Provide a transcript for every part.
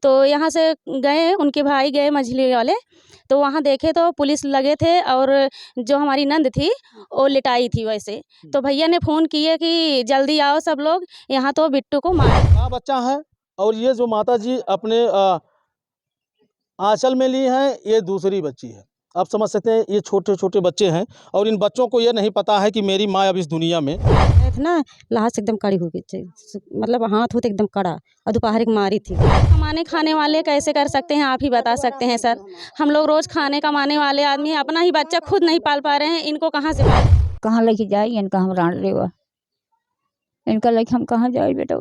तो यहाँ से गए, उनके भाई गए मछली वाले, तो वहाँ देखे तो पुलिस लगे थे और जो हमारी नंद थी वो लिटाई थी वैसे। तो भैया ने फ़ोन किए कि जल्दी आओ सब लोग, यहाँ तो बिट्टू को मार। बड़ा बच्चा है और ये जो माता जी अपने आंचल में ली हैं, ये दूसरी बच्ची है। आप समझ सकते हैं, ये छोटे छोटे बच्चे हैं और इन बच्चों को ये नहीं पता है कि मेरी माँ अब इस दुनिया में ना। लाश एकदम कड़ी हो गई थी, मतलब हाथ होते एकदम कड़ा, और दोपहर की मारी थी। कमाने खाने वाले कैसे कर सकते हैं, आप ही बता सकते हैं सर। हम लोग रोज़ खाने कमाने वाले आदमी, अपना ही बच्चा खुद नहीं पाल पा रहे हैं, इनको कहाँ से पाल। कहाँ लेके जाए इनका हम रान लेवा, इनका लेके हम कहाँ जाए बेटा।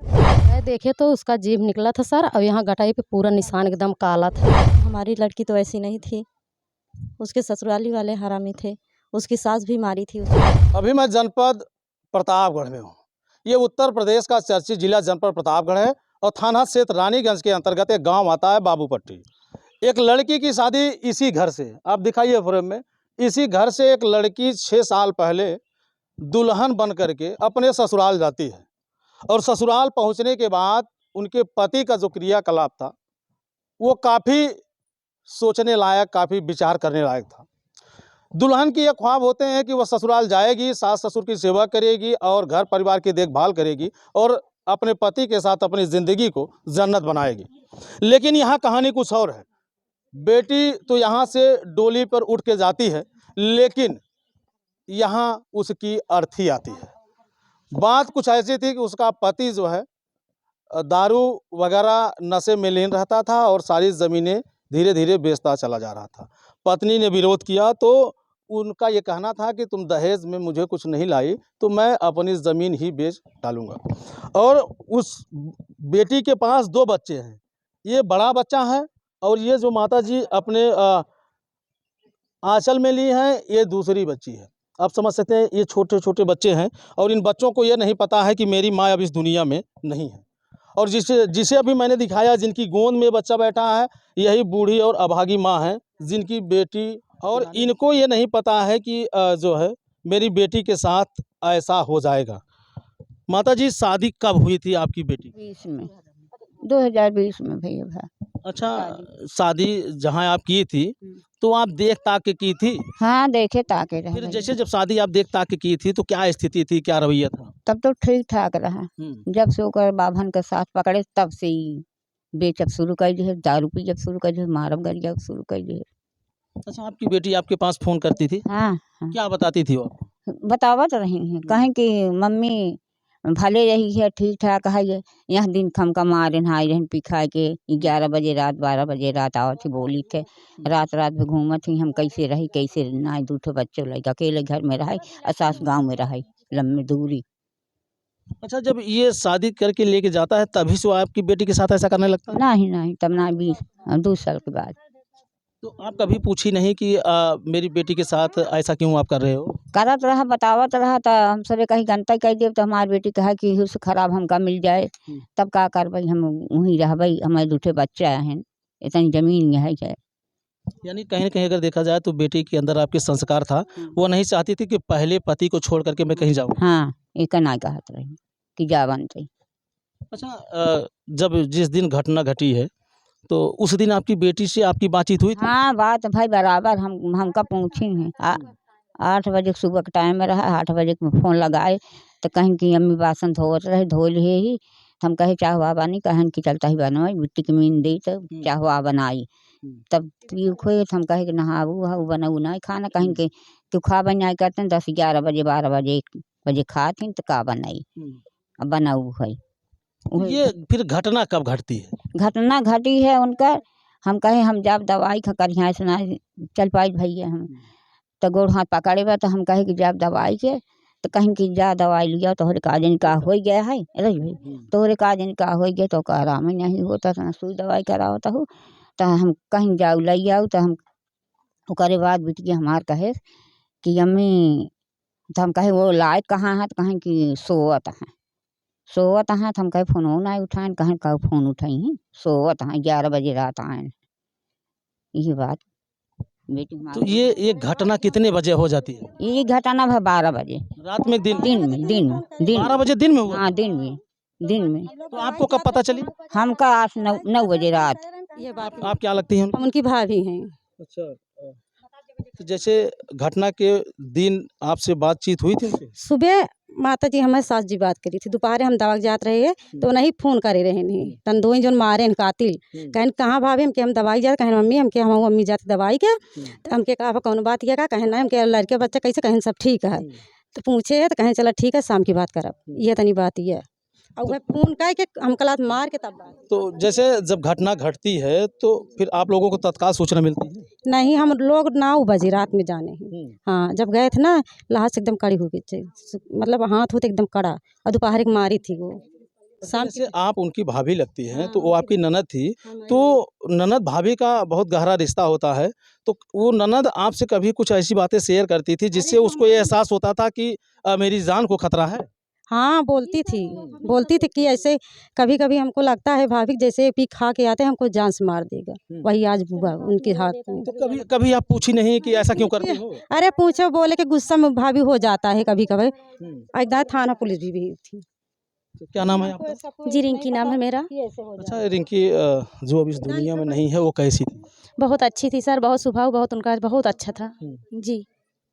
मैं देखे तो उसका जीभ निकला था सर, और यहाँ गटाई पे पूरा निशान एकदम काला था। हमारी लड़की तो ऐसी नहीं थी, उसके ससुराली वाले हरामी थे, उसकी सास भी मारी थी उसको। अभी मैं जनपद प्रतापगढ़ में हूँ। ये उत्तर प्रदेश का चर्चित जिला जनपद प्रतापगढ़ है और थाना क्षेत्र रानीगंज के अंतर्गत एक गांव आता है बाबूपट्टी। एक लड़की की शादी इसी घर से, आप दिखाइए फ्रेम में, इसी घर से एक लड़की 6 साल पहले दुल्हन बन करके अपने ससुराल जाती है और ससुराल पहुंचने के बाद उनके पति का जो क्रियाकलाप था वो काफ़ी सोचने लायक, काफ़ी विचार करने लायक था। दुल्हन की ये ख्वाब होते हैं कि वह ससुराल जाएगी, सास ससुर की सेवा करेगी और घर परिवार की देखभाल करेगी और अपने पति के साथ अपनी ज़िंदगी को जन्नत बनाएगी। लेकिन यहाँ कहानी कुछ और है। बेटी तो यहाँ से डोली पर उठ के जाती है, लेकिन यहाँ उसकी अर्थी आती है। बात कुछ ऐसी थी कि उसका पति जो है दारू वगैरह नशे में लीन रहता था और सारी ज़मीनें धीरे धीरे बेचता चला जा रहा था। पत्नी ने विरोध किया तो उनका ये कहना था कि तुम दहेज में मुझे कुछ नहीं लाई तो मैं अपनी ज़मीन ही बेच डालूंगा। और उस बेटी के पास 2 बच्चे हैं, ये बड़ा बच्चा है और ये जो माता जी अपने आंचल में ली हैं, ये दूसरी बच्ची है। आप समझ सकते हैं, ये छोटे छोटे बच्चे हैं और इन बच्चों को ये नहीं पता है कि मेरी माँ अब इस दुनिया में नहीं है। और जिसे अभी मैंने दिखाया, जिनकी गोद में बच्चा बैठा है, यही बूढ़ी और अभागी माँ है जिनकी बेटी, और इनको ये नहीं पता है कि जो है मेरी बेटी के साथ ऐसा हो जाएगा। माता जी, शादी कब हुई थी आपकी बेटी? 20 में, 2020 में भैया। अच्छा, शादी जहाँ आप की थी तो आप देख ताक के की थी? हाँ देखे ताके रहे। फिर जैसे जब शादी आप देख ताक के की थी तो क्या स्थिति थी, क्या रवैया था? तब तो ठीक ठाक रहा। जब से ओकर बाभन के साथ पकड़े तब से ही बेचब शुरू कर दिए, दारू पीजब शुरू कर दिए, मारब गरिया शुरू कर दिए। अच्छा, आपकी बेटी आपके पास फ़ोन करती थी? हाँ हाँ, क्या बताती थी वो? बतावत रही हैं, कहें कि मम्मी भले रही है, ठीक ठाक है, ये यह दिन खमका मारे नहाई रहन पिखा के 11 बजे रात 12 बजे रात आवत थी, बोली थे रात रात में घूमत थी, हम कैसे रही कैसे ना, 2 ठो बच्चे लगे अकेले घर में रहे, सास गाँव में रहे लम्बी दूरी। अच्छा, जब ये शादी करके लेके जाता है तभी से वो आपकी बेटी के साथ ऐसा करने लगता है? नहीं नहीं, तब ना 2 साल के बाद। तो आप कभी पूछी नहीं कि मेरी बेटी के साथ ऐसा क्यों आप कर रहे हो? करत रहा, बतावत रहा, तो हम सबे कहीं गनता कह देव तो हमारी बेटी कहा कि उससे खराब हमका मिल जाए तब का करबई, हम वहीं रहबई, हमारे 2 ठे बच्चा हैं, इतनी जमीन है क्या। यानी कहीं न कहीं अगर देखा जाए तो बेटी के अंदर आपके संस्कार था, वो नहीं चाहती थी कि पहले पति को छोड़ करके मैं कहीं जाऊँ। हाँ, एक ना कहत रही कि जा बनते। अच्छा, जब जिस दिन घटना घटी है तो उस दिन आपकी बेटी से आपकी बातचीत हुई थी? हाँ बात भाई बराबर हमका पूछी हैं। 8 बजे सुबह का टाइम में रहा, 8 बजे के फ़ोन लगाए तो कहीं कि अम्मी बासन धोवत रहे, धो लिए ही तो हम कहे चाहवा बानी, कहन कि चलता ही बनवाई मिट्टी की मीन दी तो चाहवा बनाई। तब पी खोए तो हम कहे कि नहाऊ हाऊ बनाऊ नहीं खाना, कहीं के तू खा बनाई करते 10 11 बजे 12 बजे 1 बजे खाती तो का बनाई अब बनाऊ है। ये फिर घटना कब घटती है? घटना घटी है उनका, हम कहे हम जब दवाई खा कर यहाँ से ना चल पाई भैया हम, तो गोड़ हाथ पकड़े बा तो हम कहे कि जब दवाई के तो कहीं कि जा दवाई लिया तोहरे काजन का हो गया है, अरे भाई तोहरे काजन का हो गया तो का आराम ही नहीं होता था, सुई दवाई करावता हो तो हम कहीं जाऊ लई आऊ तो हम ओकरे बाद बिटिया हमार कहे कि अम्मी, तो हम कहे वो लायक कहाँ है, तो कहें कि सोवत हैं सोवत हैं, तो हम कहे फ़ोन नहीं उठाएं, कहें का फ़ोन उठाई सोवत हैं 11 बजे रात आए। ये बात बेटी तो ये घटना कितने बजे हो जाती है? ये घटना भा 12 बजे रात में? दिन में 12 बजे दिन में हुआ? हाँ दिन में दिन में। तो आपको कब पता चली? हमका 8-9 बजे रात। ये बात आप क्या लगती हैं? हम उनकी भाभी हैं। अच्छा, तो जैसे घटना के दिन आपसे बातचीत हुई थी उनसे? सुबह माता जी हमारे सास जी बात करी थी, दोपहर हम दवा जात रहे तो नहीं फोन करे रहे नहीं तन दो जन मारे न कातिल कहन कहाँ भाभी हम के हम दवाई जाते कहन मम्मी हम के हम मम्मी जाते दवाई के तो हमके कहा कौन बात किया का कहन ना हमके लड़के बच्चा कैसे कहन सब ठीक है तो पूछे है तो कहें चला ठीक है शाम की बात करब ये तनी बात ये और वह फोन कह के हम कलात मार के तब बात। तो जैसे जब घटना घटती है तो फिर आप लोगों को तत्काल सूचना मिलती है? नहीं हम लोग 9 बजे रात में जाने हैं। हाँ जब गए थे ना लाश एकदम कड़ी हो गई थी, मतलब हाथ होते एकदम कड़ा और दोपहर की मारी थी वो शाम जैसे आप उनकी भाभी लगती हैं तो वो आपकी ननद थी, तो ननद भाभी का बहुत गहरा रिश्ता होता है, तो वो ननद आपसे कभी कुछ ऐसी बातें शेयर करती थी जिससे उसको ये एहसास होता था कि मेरी जान को खतरा है? हाँ बोलती थी कि ऐसे कभी कभी हमको लगता है भाभी जैसे पी खा के आते हैं हमको जान से मार देगा, वही आज बुआ उनके हाथ में। तो कभी कभी आप पूछी नहीं कि ऐसा क्यों करती हो? अरे पूछो बोले कि गुस्सा में भाभी हो जाता है कभी कभी। एकदम थाना पुलिस भी थी। तो क्या नाम है आपका? जी रिंकी नाम है मेरा। अच्छा रिंकी, जो अब इस दुनिया में नहीं है वो कैसी थी? बहुत अच्छी थी सर, बहुत स्वभाव बहुत उनका बहुत अच्छा था। जी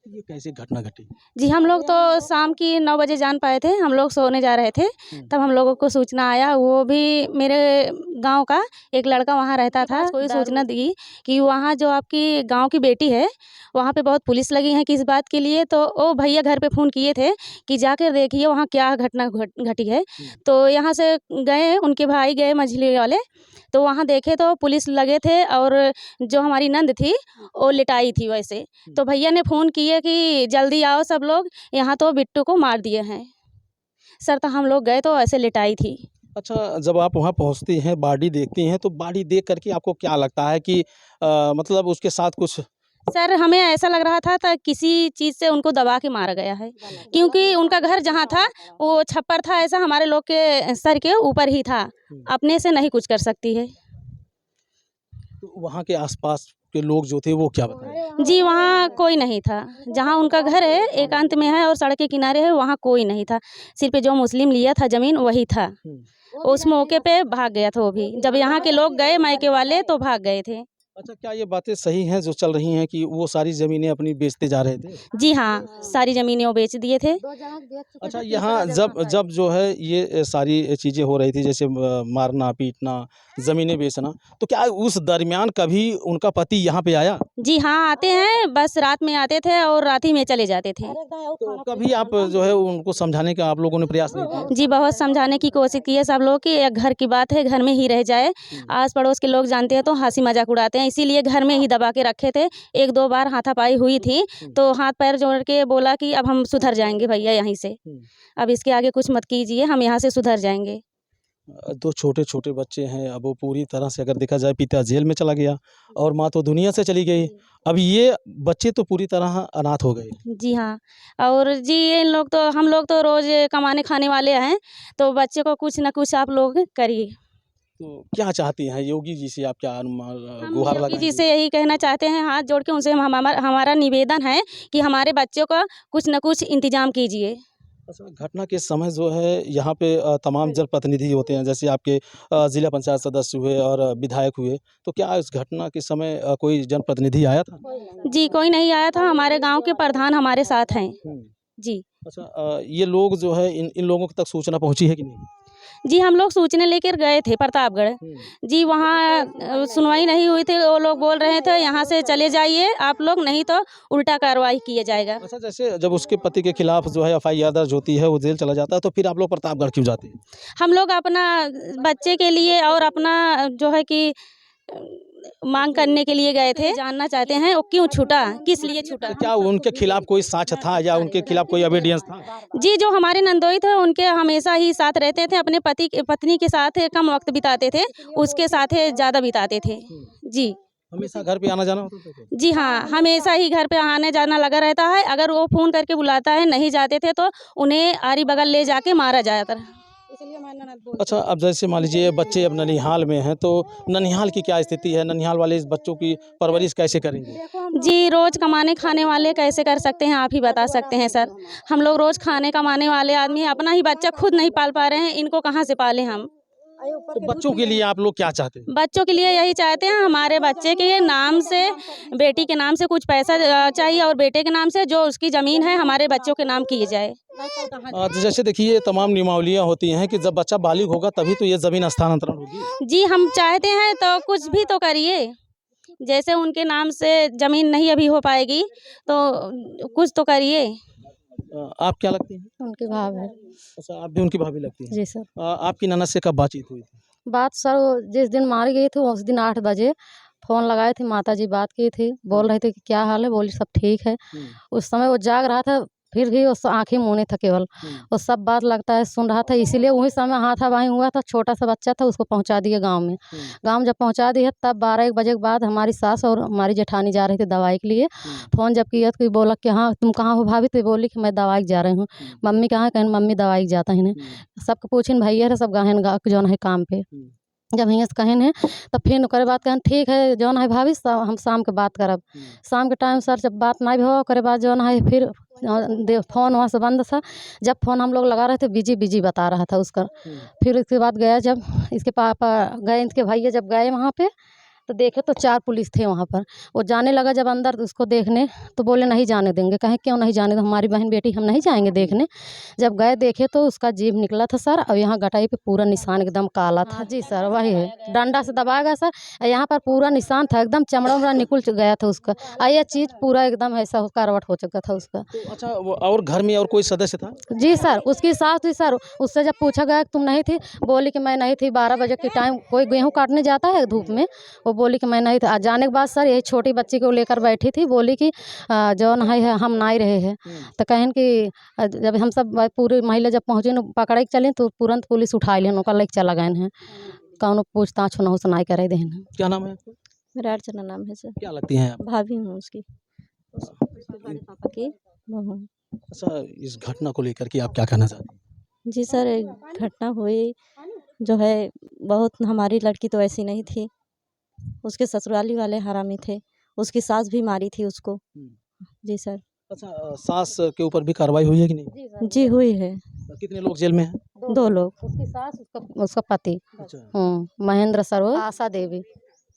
ये कैसी घटना घटी? जी हम लोग तो शाम की 9 बजे जान पाए थे, हम लोग सोने जा रहे थे तब हम लोगों को सूचना आया, वो भी मेरे गांव का एक लड़का वहां रहता था, कोई सूचना दी कि वहां जो आपकी गांव की बेटी है वहां पे बहुत पुलिस लगी है किस बात के लिए, तो वो भैया घर पे फ़ोन किए थे कि जाकर देखिए वहाँ क्या घटना घटी है। तो यहाँ से गए, उनके भाई गए मछली वाले, तो वहाँ देखे तो पुलिस लगे थे और जो हमारी नंद थी वो लिटाई थी वैसे। तो भैया ने फ़ोन किए कि जल्दी आओ सब लोग, यहाँ तो बिट्टू को मार दिए हैं सर। तो हम लोग गए तो ऐसे लिटाई थी। अच्छा, जब आप वहाँ पहुँचती हैं, बॉडी देखती हैं, तो बॉडी देख करके आपको क्या लगता है कि मतलब उसके साथ कुछ? सर हमें ऐसा लग रहा था किसी चीज़ से उनको दबा के मारा गया है, क्योंकि उनका घर जहाँ था वो छप्पर था, ऐसा हमारे लोग के सर के ऊपर ही था, अपने से नहीं कुछ कर सकती है। तो वहाँ के आसपास के लोग जो थे वो क्या बताएं? जी वहाँ कोई नहीं था, जहाँ उनका घर है एकांत में है और सड़क के किनारे है, वहाँ कोई नहीं था, सिर्फ जो मुस्लिम लिया था ज़मीन वही था। उस मौके पे भाग गया था वो भी, जब यहाँ के लोग गए मायके वाले तो भाग गए थे। अच्छा, क्या ये बातें सही हैं जो चल रही हैं कि वो सारी ज़मीनें अपनी बेचते जा रहे थे? जी हाँ, सारी ज़मीनें वो बेच दिए थे। अच्छा, यहाँ जब जो है ये सारी चीज़ें हो रही थी, जैसे मारना पीटना, ज़मीनें बेचना, तो क्या उस दरमियान कभी उनका पति यहाँ पे आया? जी हाँ आते हैं, बस रात में आते थे और रात ही में चले जाते थे। तो कभी आप जो है उनको समझाने का आप लोगों ने प्रयास नहीं किया? जी बहुत समझाने की कोशिश की है सब लोग कि एक घर की बात है, घर में ही रह जाए। आस पड़ोस के लोग जानते हैं तो हंसी मजाक उड़ाते हैं, इसीलिए घर में ही दबा के रखे थे। 1-2 बार हाथापाई हुई थी तो हाथ पैर जोड़ के बोला कि अब हम सुधर जाएंगे भैया यहीं से, अब इसके आगे कुछ मत कीजिए, हम यहाँ से सुधर जाएंगे। 2 छोटे-छोटे बच्चे हैं, अब वो पूरी तरह से अगर देखा जाए पिता जेल में चला गया और माँ तो दुनिया से चली गई। अब ये बच्चे तो पूरी तरह अनाथ हो गए। जी हाँ, और जी इन लोग तो हम लोग तो रोज़ कमाने खाने वाले हैं, तो बच्चे को कुछ न कुछ आप लोग करिए। तो क्या चाहती हैं योगी जी से, आप क्या हम गुहार योगी जी लगाएंगी? से यही कहना चाहते हैं, हाथ जोड़ के उनसे हमारा निवेदन है कि हमारे बच्चों का कुछ न कुछ इंतजाम कीजिए। अच्छा, घटना के समय जो है यहाँ पे तमाम जनप्रतिनिधि होते हैं, जैसे आपके जिला पंचायत सदस्य हुए और विधायक हुए, तो क्या इस घटना के समय कोई जनप्रतिनिधि आया था? जी कोई नहीं आया था, हमारे गांव के प्रधान हमारे साथ हैं। जी अच्छा, ये लोग जो है इन लोगों तक सूचना पहुँची है कि नहीं? जी हम लोग सूचना लेकर गए थे प्रतापगढ़। जी वहाँ सुनवाई नहीं हुई थी, वो लोग बोल रहे थे यहाँ से चले जाइए आप लोग, नहीं तो उल्टा कार्रवाई किया जाएगा। अच्छा, जैसे जब उसके पति के खिलाफ जो है FIR दर्ज होती है, वो जेल चला जाता है, तो फिर आप लोग प्रतापगढ़ क्यों जाते हैं? हम लोग अपना बच्चे के लिए और अपना जो है कि मांग करने के लिए गए थे, जानना चाहते हैं वो क्यों छूटा, किस लिए छूटा। तो क्या उनके खिलाफ कोई साक्ष्य था या उनके खिलाफ कोई एविडेंस था? जी जो हमारे नंदोई थे उनके हमेशा ही साथ रहते थे, अपने पत्नी के साथ कम वक्त बिताते थे, उसके साथ ज़्यादा बिताते थे। जी हमेशा घर पे आना जाना होता था? जी हाँ, हमेशा ही घर पे आने जाना लगा रहता है, अगर वो फ़ोन करके बुलाता है नहीं जाते थे तो उन्हें आरी बगल ले जाके मारा जाता है। अच्छा, अब जैसे मान लीजिए बच्चे अब ननिहाल में हैं, तो ननिहाल की क्या स्थिति है? ननिहाल वाले इस बच्चों की परवरिश कैसे करेंगे? जी, रोज़ कमाने खाने वाले कैसे कर सकते हैं, आप ही बता सकते हैं सर। हम लोग रोज़ खाने कमाने वाले आदमी हैं, अपना ही बच्चा खुद नहीं पाल पा रहे हैं, इनको कहाँ से पालें हम? तो बच्चों के लिए आप लोग क्या चाहते हैं? बच्चों के लिए यही चाहते हैं, हमारे बच्चे के नाम से, बेटी के नाम से कुछ पैसा चाहिए और बेटे के नाम से जो उसकी ज़मीन है हमारे बच्चों के नाम की जाए। तो जैसे देखिए ये तमाम नियमावलियाँ होती हैं कि जब बच्चा बालिग होगा तभी तो ये ज़मीन हस्तांतरण होगी। जी, हम चाहते हैं तो कुछ भी तो करिए। जैसे उनके नाम से ज़मीन नहीं अभी हो पाएगी तो कुछ तो करिए। आप क्या लगती हैं? उनके भाव है। अच्छा, आप भी उनकी भाभी लगती हैं। जी सर। आपकी ननद से कब बातचीत हुई थी? बात सर वो जिस दिन मारी गई थी उस दिन 8 बजे फ़ोन लगाए थे, माताजी बात की थी, बोल रहे थे कि क्या हाल है? बोली सब ठीक है। उस समय वो जाग रहा था, फिर भी उस आँखें मूंदे था केवल। वो सब बात लगता है सुन रहा था, इसीलिए वही समय हाथापाई हुआ था, छोटा-सा बच्चा था उसको पहुँचा दिए गाँव में। गाँव में जब पहुँचा दिए तब 12-1 बजे के बाद हमारी सास और हमारी जेठानी जा रही थी दवाई के लिए। फ़ोन जब किया तो बोला कि हाँ, तुम कहाँ हो भाभी? तो बोली कि मैं दवाई जा रही हूँ। मम्मी कहाँ है? कहीं मम्मी दवाई जाता ही नहीं। सबके पूछिन भैया रे सब गहन गा जौन है काम पे। जब हियाँ से कहन है तब फिर ओकरे बाद कहन ठीक है जौन है भाभी हम शाम के बात करब। शाम के टाइम सर जब बात नहीं भो ओकरे बाद जौन है फिर फ़ोन वहाँ से बंद था। जब फ़ोन हम लोग लगा रहे थे बिजी बता रहा था उसका। फिर उसके बाद गया जब इसके पापा गए, इसके भैया जब गए वहाँ पे तो देखे तो 4 पुलिस थे वहाँ पर। वो जाने लगा जब अंदर तो उसको देखने तो बोले नहीं जाने देंगे। कहें क्यों नहीं जाने दें? हमारी बहन बेटी हम नहीं जाएँगे देखने। जब गए देखे तो उसका जीभ निकला था सर और यहाँ गटाई पे पूरा निशान एकदम काला था। जी सर वही है, डंडा से दबाया गया सर और यहाँ पर पूरा निशान था एकदम चमड़ा-वमड़ा निकल गया था उसका। ये चीज़ पूरा एकदम ऐसा करवट हो चुका था उसका। तो अच्छा, वो और घर में और कोई सदस्य था? जी सर, उसकी सास थी सर, उससे जब पूछा गया कि तुम नहीं थी? बोली कि मैं नहीं थी, 12 बजे के टाइम कोई गेहूँ काटने जाता है धूप में, वो बोली कि मैं नहीं था। जाने के बाद सर यही छोटी बच्ची को लेकर बैठी थी, बोली कि जौन है हम नहीं रहे हैं। तो कहन कि जब हम सब पूरी महिला जब पहुँचे न पकड़े के चले तो तुरंत पुलिस उठा लिहन ओकरा लेके चला गए हैं। कौनो पूछताछ न सुनाई करे देहन। क्या नाम है आपका? मेरा अर्चना नाम है सर। क्या लगती हैं आप? भाभी हूँ उसकी, बड़े पापा की बहू। अच्छा, इस घटना को लेकर के आप क्या कहना चाहती हैं? जी सर, एक घटना हुई जो है बहुत, हमारी लड़की तो ऐसी नहीं थी। उसके ससुराली वाले हरामी थे, उसकी सास भी मारी थी उसको। जी सर। अच्छा, सास के ऊपर भी कार्रवाई हुई है कि नहीं? जी हुई है। कितने लोग जेल में हैं? 2 लोग। उसकी सास उसका पति अच्छा, महेंद्र सर, आशा देवी,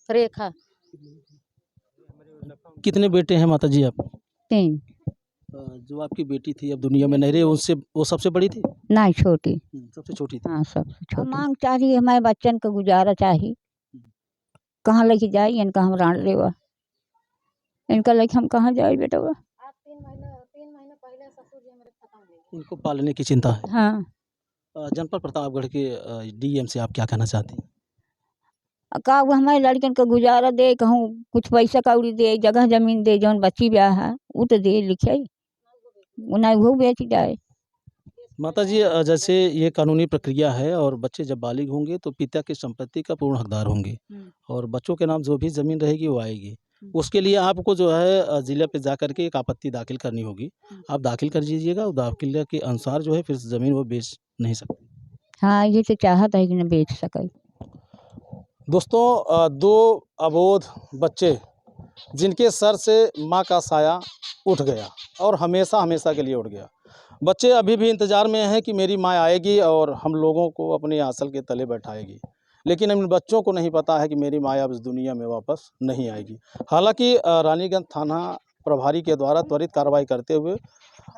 रेखा। कितने बेटे हैं माताजी आप? 3 जो आपकी बेटी थी अब दुनिया में नहीं रही, उससे वो सबसे बड़ी थी? नहीं छोटी। सबसे छोटी थी। हाँ सबसे छोटी। मांग चाहिए हमारे बच्चन को गुजारा चाहिए। कहाँ लेके जाए इनका हम रान लेवा, इनका लेके हम कहाँ जाए बेटा? 3 महीने पहले ससुर जी मेरे खत्म हो गए। इनको पालने की चिंता है। हाँ जनपद प्रतापगढ़ के डीएम से आप क्या कहना चाहती हैं? का वो हमारे लड़कन को गुजारा दे, कहूँ कुछ पैसा कौड़ी दे, जगह जमीन दे, जौन बच्ची ब्याह है वो तो दे लिखे नहीं वो बेच जाए। माताजी, जैसे ये कानूनी प्रक्रिया है और बच्चे जब बालिग होंगे तो पिता की संपत्ति का पूर्ण हकदार होंगे और बच्चों के नाम जो भी ज़मीन रहेगी वो आएगी। उसके लिए आपको जो है ज़िले पे जा कर के एक आपत्ति दाखिल करनी होगी। आप दाखिल कर दीजिएगा और दाखिल के अनुसार जो है फिर ज़मीन वो बेच नहीं सकते। हाँ ये तो चाहत है कि न बेच सके। दोस्तों, 2 अबोध बच्चे जिनके सर से माँ का साया उठ गया और हमेशा हमेशा के लिए उठ गया। बच्चे अभी भी इंतज़ार में हैं कि मेरी माँ आएगी और हम लोगों को अपने आंचल के तले बैठाएगी, लेकिन इन बच्चों को नहीं पता है कि मेरी माँ अब इस दुनिया में वापस नहीं आएगी। हालांकि रानीगंज थाना प्रभारी के द्वारा त्वरित कार्रवाई करते हुए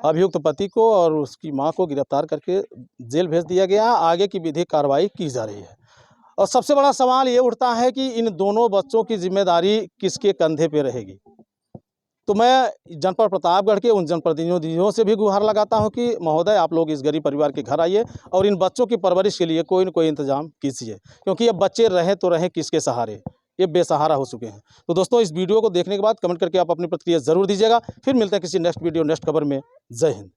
अभियुक्त पति को और उसकी माँ को गिरफ्तार करके जेल भेज दिया गया। आगे की विधिक कार्रवाई की जा रही है और सबसे बड़ा सवाल ये उठता है कि इन दोनों बच्चों की जिम्मेदारी किसके कंधे पे रहेगी। तो मैं जनपद प्रतापगढ़ के उन जनप्रतिनिधियों से भी गुहार लगाता हूं कि महोदय आप लोग इस गरीब परिवार के घर आइए और इन बच्चों की परवरिश के लिए कोई न कोई इंतजाम कीजिए, क्योंकि अब बच्चे रहें तो रहें किसके सहारे, ये बेसहारा हो चुके हैं। तो दोस्तों, इस वीडियो को देखने के बाद कमेंट करके आप अपनी प्रतिक्रिया ज़रूर दीजिएगा। फिर मिलते हैं किसी नेक्स्ट वीडियो नेक्स्ट खबर में। जय हिंद।